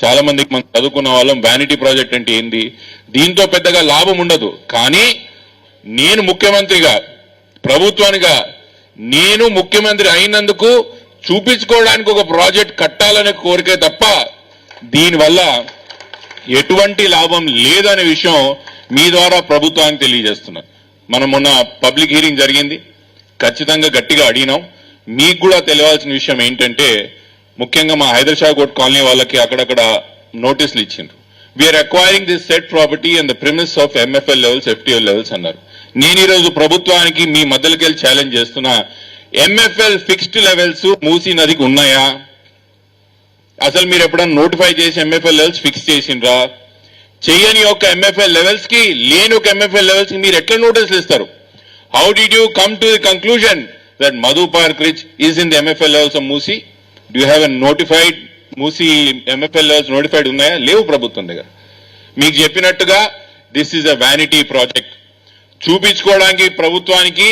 చాలా మందికి మనం చదువుకున్న వాళ్ళం వ్యానిటీ ప్రాజెక్ట్ అంటే ఏంది, దీంతో పెద్దగా లాభం ఉండదు. కానీ నేను ముఖ్యమంత్రిగా, ప్రభుత్వానిగా నేను ముఖ్యమంత్రి అయినందుకు చూపించుకోవడానికి ఒక ప్రాజెక్ట్ కట్టాలనే కోరికే తప్ప దీనివల్ల ఎటువంటి లాభం లేదనే విషయం మీ ద్వారా ప్రభుత్వానికి తెలియజేస్తున్నా. మనం మొన్న పబ్లిక్ హీరింగ్ జరిగింది, ఖచ్చితంగా గట్టిగా అడిగినాం. మీకు కూడా తెలియాల్సిన విషయం ఏంటంటే, ముఖ్యంగా మా హైదరాబాద్ కాలనీ వాళ్ళకి అక్కడక్కడ నోటీసులు ఇచ్చిండ్రు. We are acquiring this set property and the premise of MFL levels, FTL levels అన్నారు. నేను ఈరోజు ప్రభుత్వానికి మీ మధ్యలోకి వెళ్ళి ఛాలెంజ్ చేస్తున్నా, ఎంఎఫ్ఎల్ ఫిక్స్డ్ లెవెల్స్ మూసీ నదికి ఉన్నాయా? అసలు మీరు ఎప్పుడన్నా నోటిఫై చేసి ఎంఎఫ్ఎల్ లెవెల్స్ ఫిక్స్ చేసిండ్రా? చేయని ఒక ఎంఎఫ్ఎల్ లెవెల్స్ కి, లేని ఒక ఎంఎఫ్ఎల్ లెవెల్స్ కి మీరు ఎట్లా నోటీసులు ఇస్తారు? How did you come to the conclusion that Madhu park ridge is in the MFL levels of Musi? Do you have a notified Musi MFL levels notified ఉన్నాయా? లేవు ప్రభుత్వం దగ్గర. మీకు చెప్పినట్టుగా this is a vanity project. చూపించుకోవడానికి ప్రభుత్వానికి